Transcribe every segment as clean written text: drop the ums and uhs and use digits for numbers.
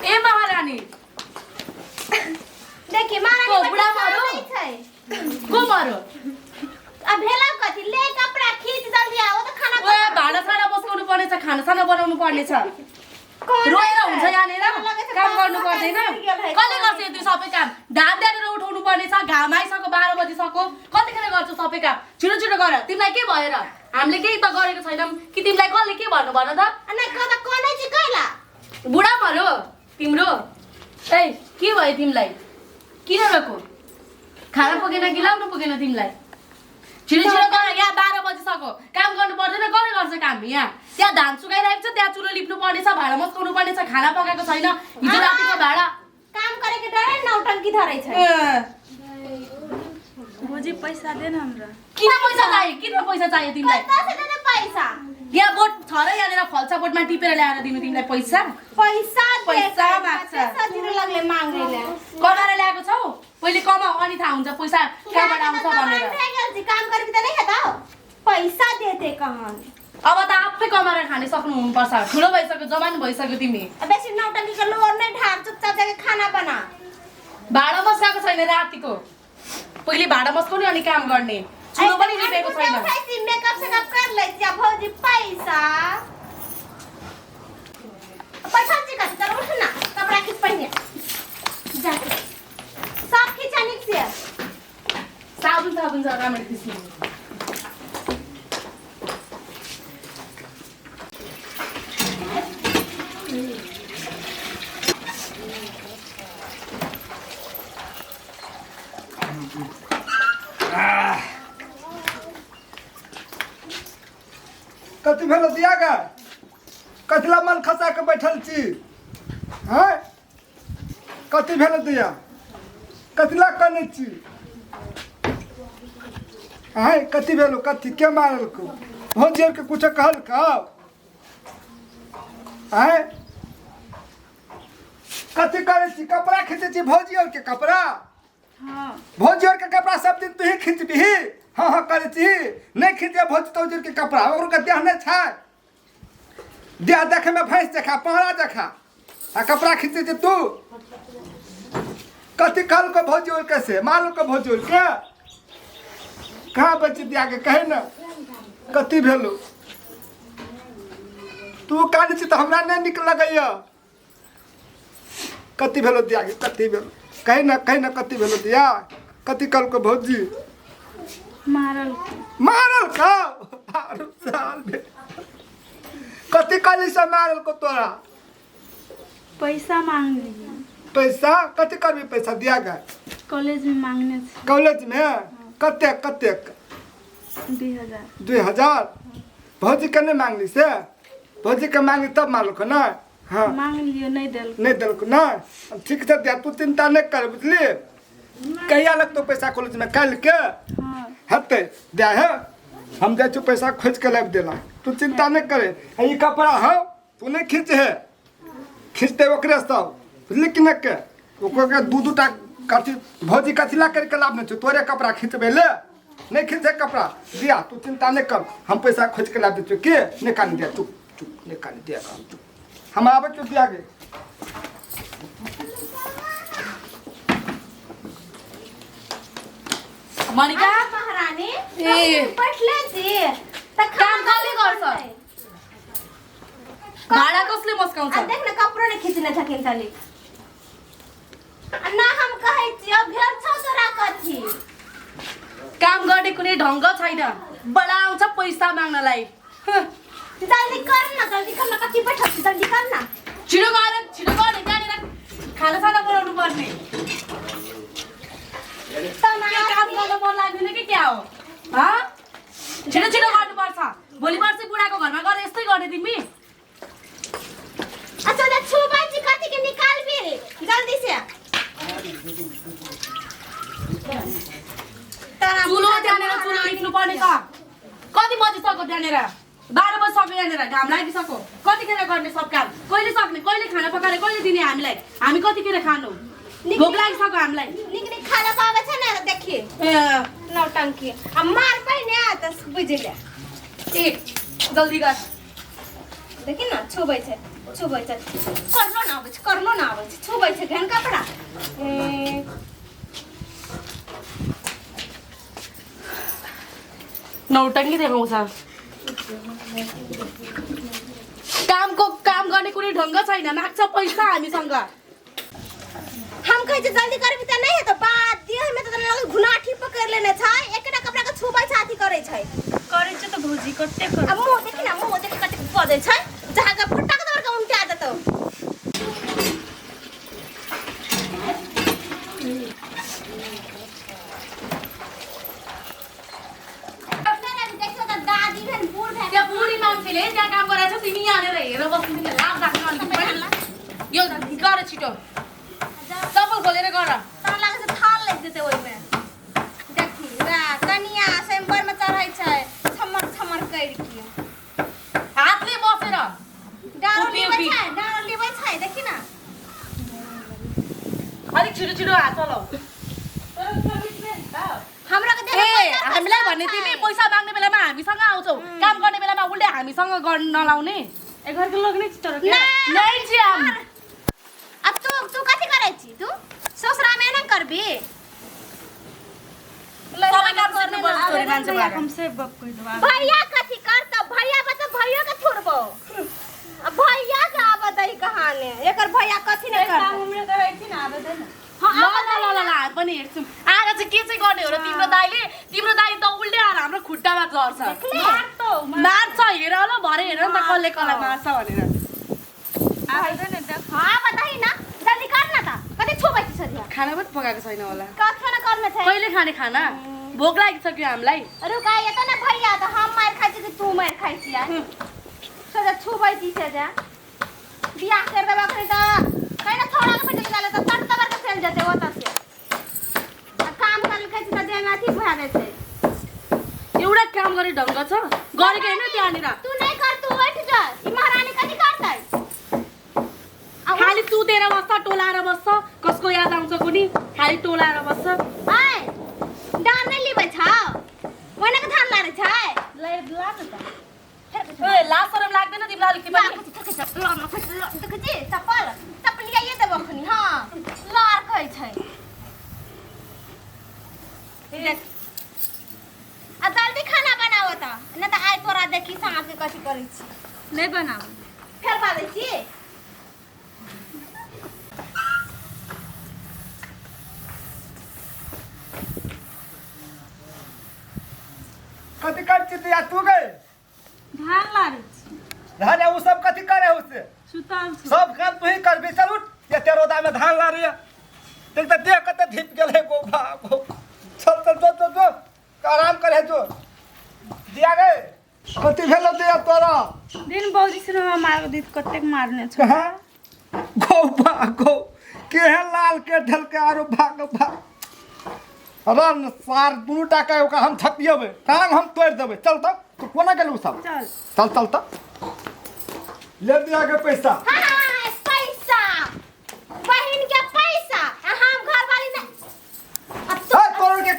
ए महारानी देखि महारानी बुढा मारो को मारो अब भेला कति ले कपडा खीच जल्दी आओ त खाना ओए भाडा साडा बसाउनु पर्ने छ खाना साना बनाउनु पर्ने छ रोएर हुन्छ यहाँनिर काम गर्नु पर्दैन कसले गर्छ त्यो सबै काम धान दिएर उठाउनु पर्ने छ घाम आइसक्यो 12 बजिसक्यो कतिखेर गर्छु सबै काम छिटो छिटो गर तिमीलाई के भएर हामीले केही त गरेको छैनौं कि तिमीलाई कसले के भन्नु भन त अनि कता कोनै चाहिँ कइला बुढा मर्यो तिम्रो ए के भयो तिमीलाई किन रोको खाना पुगेन कि लाउनु पुगेन तिमीलाई छिटो छिटो गर यहाँ 12 बजिसक्यो काम गर्नु पर्दैन कसले गर्छ काम यहाँ त्यहाँ धान सुकाइरहेको छ त्यहाँ चुलो लिप्नु पर्ने छ भाडा मस्काउनु पर्ने छ खाना पकाएको छैन हिजो रातिको भाडा काम गरेको डरै नौटंकी धरै छ भोजी पैसा दे न हमरा किन पैसा चाहियो तिमीलाई कसले दे पैसा यहाँ बोट छ र यहाँनिर फल्सा बोटमा टिपेर ल्याएर दिनु तिमीलाई पैसा पैसा माग्छ सजिलो लाग्ले माग्नेले कमाएर ल्याएको छौ पहिले कमाऊ अनि थाहा हुन्छ पैसा कहाँबाट आउँछ भनेर काम गरेको त नहीं है पैसा देते कहाँ अब त आफै कमाएर खाने सक्नु हुनुपर्छ ठुलो भइसक्यो जवान भइसक्यो तिमी बेसी नौटंकीको लोर नै ढाड चुपचाप जाके खाना बना भाडा मस्काएको छैन रातिको पहिले भाडा मस्काउने अनि काम गर्ने चुलो पनि लिपेको छैन मेकअप सेकअप कर ले जा भौजी पैसा पैसा जी का चलो उठ ना कपड़ा खींच पहने जा सब खींचा निक से साबुन छ राम्ररी खिच्नु कति भेल दिया गा कथिला मन खसा के बैठल छी हैं कति भेल दिया कथिला कने छी हैं कति भेलो कति के मारल को भौजी के कुछ कहल का हैं कति करे छी कपड़ा खींचे छी भौजी के कपड़ा हां भौजी के कपड़ा सब दिन तू ही खींचबी हाँ करे छी नहीं खींचे भौजी तौजी के कपड़ा और का देह नहीं छा देह देखे में भैंस देखा पहरा देखा आ कपड़ा खींचे छी तू कति कल को भौजी और कैसे मालूम को भौजी और क्या कहाँ बची दिया के कहे ना कति भेलो तू कान छी तो हमरा नहीं निक लगैया कति भेलो दिया के कति भेलो कहे ना कति भेलो दिया कति कल को भौजी मारल का साल में कति काली से मारल को तोरा पैसा मांग रही पैसा कति करबी पैसा दिया गया कॉलेज में मांगने कॉलेज में कते 2000 भौजी के नहीं मांगली से भौजी के मांगली तब मारल को ना हाँ मांग लियो नहीं दिल को ना ठीक से दिया तू चिंता नहीं कर बुझली कहिया लग तो पैसा कॉलेज में कल के हते दे है हम दे तू पैसा खोज के लाभ देला तू चिंता नहीं करे ये कपड़ा हो तू नहीं खींच है खींचते ओकरे सब बुझली कि नहीं के ओकर के दू टा कथी भौजी कथिला करके लाभ नहीं तोरे कपड़ा खींचबे ले नहीं खींचे कपड़ा दिया तू चिंता नहीं कर हम पैसा खोज के लाभ दे के निकाल दिया चुप चुप निकाल दिया हम आवे तो दिया गे मनिका महारानी ए बैठले छी त काम कसले गर्छ भाडा कसले मस्काउँछ देख न कपड़ा ने खींचने थकिन तली ना हम कहै छी अब भेल छ तोरा कथि काम गर्ने कुनै ढंग छैन बडा आउँछ पैसा माग्नलाई जल्दी कर न कति बैठ जल्दी कर न छिटो गर त्यहाँनिर खाना साना बनाउनु पर्ने काम गर्न मन लाग्दैन कि क्या हो छिटो गर्नुपर्छ भोलि पर्सि बुढाको घरमा गएर यस्तै गर्ने तिमी अच्छा त छु बाजी कति के निकाल भी जल्दी से चुलो त्यहाँनिर चुलो लिप्नु पर्ने छ कति बजिसक्यो त्यहाँनिर 12 बजिसक्यो यहाँनिर घाम लागिसक्यो कतिखेर गर्ने सब काम कहिले सक्ने कहिले खाना पकाएर कहिले दिने हामीलाई हामी कतिखेर खानु भोक लागिसक्यो हामीलाई निकने खाना पावे छ न देखि ए नौटंकी हम मार पाइ न त बुझिले जल्दी कर देखी ना छुबै छै करलो ना आबै छै छुबै छै केहन कपड़ा नौटंकी देखाउँछ काम गर्ने कुनै ढङ्ग छैन नाग्छ पैसा हामीसँग हम कहै छै जल्दी करबी त नहीं है तो बात दियो में त लगे घुनाठी पकड़ लेने छै एकटा कपड़ा के छुबै छै अथी करे छै त भौजी कते कर अब मुंह देखी ना मुंह देख कटे क दे छै जहाँ का फुट्टा के दौड़ के उल्टा देतौ त्या बुढी मान्छेले त्यहाँ काम गराएछ तिमी यहाँनिर हेरेर बस्नु लाभ राख्नु यो गर छिटो चप्पल खोलेर गर तर लागे छै थाल लग देते ओइ में देखी रा कनिया सेम्बर में चढ़ै छै छमर कैर के हातले बसेर डारो लिबै छै देखी ना अलिक छिटो छिटो हात चलाऊ हमरा के देख हामीलाई भन्ने तिमी पैसा माग्ने बेलामा हामीसँग आउँछौ काम गर्ने बेलामा उल्टे हामीसँग गर्न नलाउने घर के लोग नहीं चढ़ नहीं जी हम अब तू कथी करै छी तू ससुरा में न करबी सबै काम गर्ने बस छोरी मान्छे भएर हमसे बक कोई दवा भैया कथी करत भैया बता भैया के छोड़बो अब भैया के आबदै कहाने एकर भैया कथी नै करत हमरे त है कि ना आबे दे ना ल हामी पनि हेर्छौँ आज चाहिँ के चाहिँ गर्ने हो र तिम्रो दाइले त उल्टे आएर हाम्रो खुट्टामा चढ्छ मार्छ हेर ल भरे हेर न त कसले कसलाई मार्छ भनेर आबे दे ना हां बताई ना जल्दी कर ना त कथी छुबै छी सरिया खाना पनि पकाएको छैन होला कथी न करने छै कहिले खाने खाना भोक लागिसक्यो हामीलाई रुका ये त न भैया त हम मार खाइ छी कि तू मार खाइ छी यार सजा छुबै छी सजा बियाह कर देबा करे त कहीं ना थोड़ा के बेटे डाले त तट तबर के चल जाते ओत से आ काम कर के त दे माथि भा दे छै एउटा काम गर्ने ढङ्ग छ गरेको हैन त्यहाँनिर तू नहीं कर तू बैठ जा ई महारानी कथी करतै खाली तू तेरा बस्छ टोलाएर बस्छ कसको याद आउँछ कुनी खाली टोलाएर बस्छ आय डान नहीं लिबै छ ओने के धान लारे छै ले ला न त ए लाज शरम लाग्दैन तिमीलाई अलिकति पनि देखछि चप्पल लिया देबो खनी हां लार कहै छै आ जल्दी खाना बनाओ त न त आइ तोरा देखी साँझ के कथी करै छी नहीं बनाओ फेर बादै छी कथी कर चितिया तू गए धान लारे धान है वो सब कथी करे उससे सुताल छ सब काम तू ही कर भी चल उठ ये तेरोदा में धान ला रही है देख तो देख कते धिप गेले गो बाबो चल आराम करे जो दिया गए कथी भेलो दिया तोरा दिन बौजी से मार दी कते मारने छ कहां गो केहन लाल के ढल के आरो भाग रन सार दुनू टाका ओका हम छपियबे टांग हम तोड़ देबे चल तो कोना गेलू सब चल तो ले दिया के पैसा हां पैसा बहिन के पैसा हम घर वाली ने अब तो तोड़ के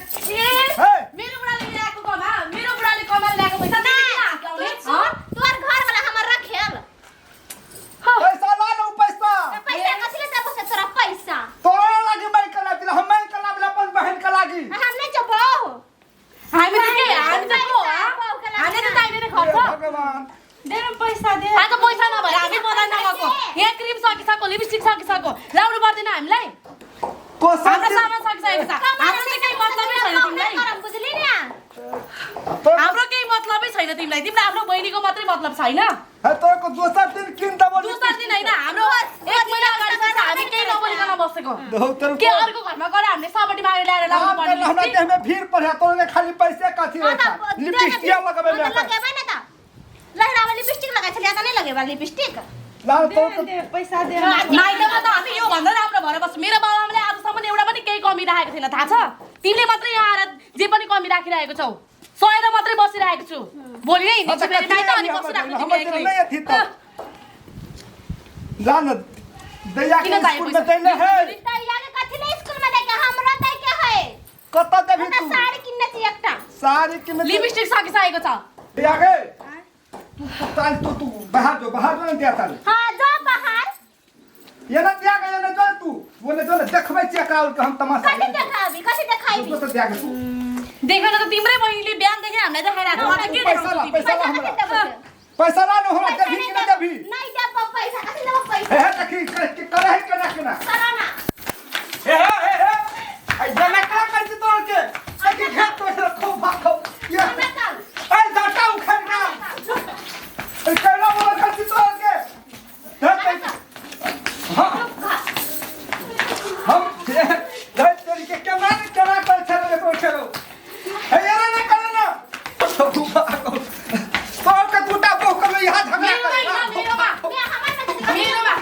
मेरो बुढाले ल्याएको कमा मेरो बुढाले कमाले ल्याएको पैसा ना तोर घर वाला हमर रखेल पैसा ला लो पैसा पैसा कथी ले देबो से तोरा पैसा तोरा लागी मैं कला दिला हम मैं कला बिना अपन बहन का लागी हम नहीं जबो हामी त को हामी त चाहिने खर्च भगवान दे न पैसा दे आज पैसा नभएर हामी बजार नगएको यहाँ क्रिम सकिसक्यो लिपस्टिक सकिसक्यो लाउनु पर्दैन हामीलाई तो हाम्रो साथ सामान सकिसकेको छ हाम्रो चाहिँ केही मतलबै छैन तिमीलाई करम बुझली नि हाम्रो केही मतलबै छैन तिमीलाई तिमीलाई आफ्नो बहिनीको मात्रै मतलब छैन है तो को दोसर दिन किन दबो दोसर दिन हैन हाम्रो एक महिना अगाडि चाहिँ हामी केही नबोलिकन बसेको दोतर के अर्को घरमा गएर हामीले सपटी मागेर ल्याएर लाउनु पर्ने हमरा देह में भीड़ पड़े तोरे खाली पैसे कथी रहता लिपस्टिक लगाबे में लगाबे न त लहरावा लिपस्टिक लगाइ छलिया त नै लगेबा लिपस्टिक लाल तो दे पैसा दे नाइटमा त हामी यो भन्दा राम्रो भएर बस्छ मेरो बाबाले आजसम्म एउटा पनि केही कमी राखेको थिएन थाहा छ तिमीले मात्रै यहाँ आएर जे पनि कमी राखिरहेको छौ सहेर मात्रै बसिरहेको छु भोलि नै हिँड्छु फेरि नाइट अनि बसिरहेको हम तेरे नहीं थी तो जान दैया के स्कूल में देने है दैया के कथि ले स्कूल में देके हमरा दै के है कत देबी त तू साड़ी किन्ने छी एकटा साड़ी किन लिपस्टिक सकिसकेको छ दिया गए ताल तू बाहर जो ना दिया ताल हाँ जो बाहर ये ना दिया गया ना जो तू वो ना जो देखबै चेकाउल के हम तमाशा कथी देखाबी कथी देखाइबी तो दिया गया देखो न त तिम्रै बहिनीले बिहान देखे हामीलाई देखाइराको अब के देखाउँछ तिमी? पैसा ला न होला देबी कि न देबी नहीं देब पैसा कथी लेब पैसा हे देखी करे है केना करा ना हे आई जमा का कर छी तोड़ के देखी खेत तो रखो भागो ये हमें चल आई जाता उखड़ना ए केना बोल कर छी तोड़ के हां हम दे तेरी के केना कर छले तो छलो हे यार ना करना तो भागो तोड़ के टूटा पोक में यहां झगड़ा कर मेरो बा मैं हमार में देख मेरो बा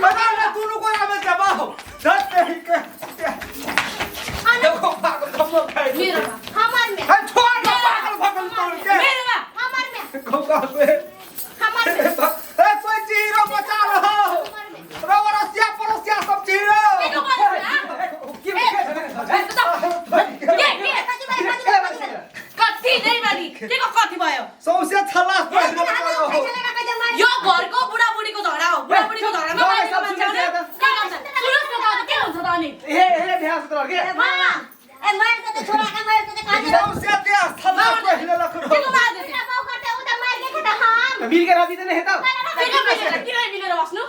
पता ना तू लोग को आवे जमा हो दस तेरी के देखो पागल हम खाए मेरो बा हमार में हां छोड़ ना पागल तोड़ के मेरो बा हमार में खोका पे हमार में ए कोई जीरो बचा रहा हो रवरसिया परोसिया सब जीरो के कति नै बानी के को कति भयो सौसे छलास पे यो घरको बुढाबुढीको झगडा हो बुढाबुढीको झगडामा बाहिरको मान्छेहरु के गर्छ सुरुको त के हुन्छ त अनि ए भ्यास तो के हां ए मार के छोरा का मार के काज सौसे दिया छलास पे हिले लख के को रो बात ना बाउ करते उता मार के खेता हम मिल के राजी ने हेता के को मिलेर किन मिलेर बस्नु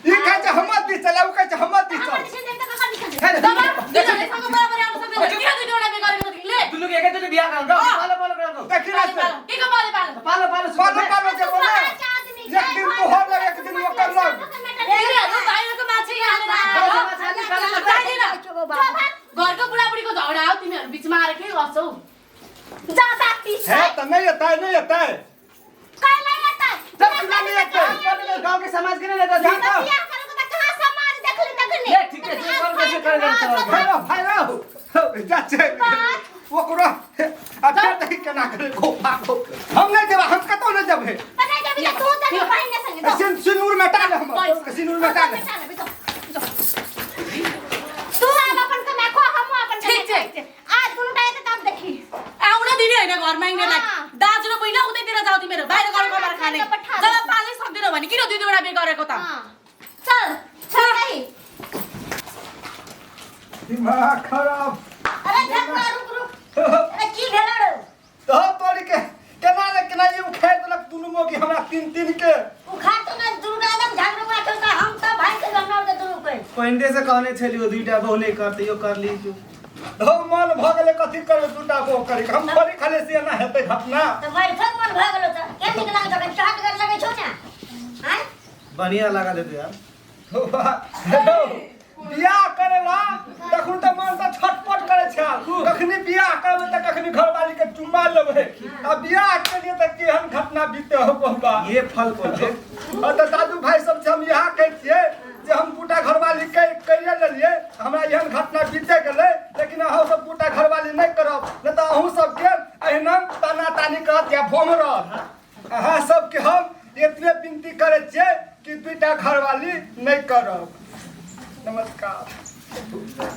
ई काचे हम दी चलाउ काचे हम दी हमार चल से देख त कथी दबा दुईजनाले सँग बराबर आउनु सक्दैन किन दुईवटा बे गरेको तिमीले दुनु के एकैचोटि बिहा गर्नु पालो पालो गर्नु देखि रास्ते के को बाले पालो पालो पालो पालो पालो के बोले एक दिन तो हो लगे एक दिन वो कर लो तिमीहरु बाहिरको मान्छे घरको बुढाबुढीको झगडा हो तिमीहरु बिचमा आएर के गर्छौ ज्यादा पीस है त नहीं आता काला आता जब कितना नहीं आता गाउँ के समाज के नेता बिया करेको त कहाँ समाज देखली देखली ले ठीक है चल कैसे कर भाई जाचे वो करो अच्छा नहीं केना करे को भागो हम नहीं जब हम कतो न जब है पता जब तू त बहन संगे सिनूर में डाल हम सिनूर में डाल तू अपन के मैं खो हम अपन ठीक छै आज दुनु टाइ त तब देखी आउन दिने हैन घरमा इनेलाई दाजु र बहिनी उतैतिर जाऊ तिमीहरु बाहिर गएर कमाएर खाने जब पालै सक्दैन भने किन दुई दुईवटा बे गरेको त चल चल गई दिमाग खराब अरे झगड़ा रुक अरे की भेलड़ तो तोड़ी के केना ये खेत लग दुनु मो की हमरा तीन के उखाड़ तो ना दुनु एकदम झगड़ा हुआ तो हम त भाई के गन्ना के दुनु पे पहिले से कहने छली ओ दुईटा बहु नहीं करते यो कर ली जो हो मन भगले कथि करे दुटा को करे हम खरी खाले से ना हेते घटना तो मार सब मन भाग गेलो त के निक लागे त चाट कर लगे छौ ना हैं बढ़िया लगा देते यार बियाह करेला तखन त मन त छटपट करे छ कखनी बियाह करबे त कखनी घरवाली के चुम्मा लेबे आ बियाह के लिए त केहन घटना बीते हो बहुबा ये फल को दे त दादू भाई सब से हम यहां कहै छियै जे हम बूटा घरवाली के करिए लेलिए हमरा एहन घटना बीते गेलै लेकिन अहूँ सब बूटा घरवाली नहीं करब न त अहूँ सब के एहना ताना तानी करत या भोमरत अहाँ सब के हम एतने विनती करे छियै कि दुईटा घरवाली नहीं करब नमस्कार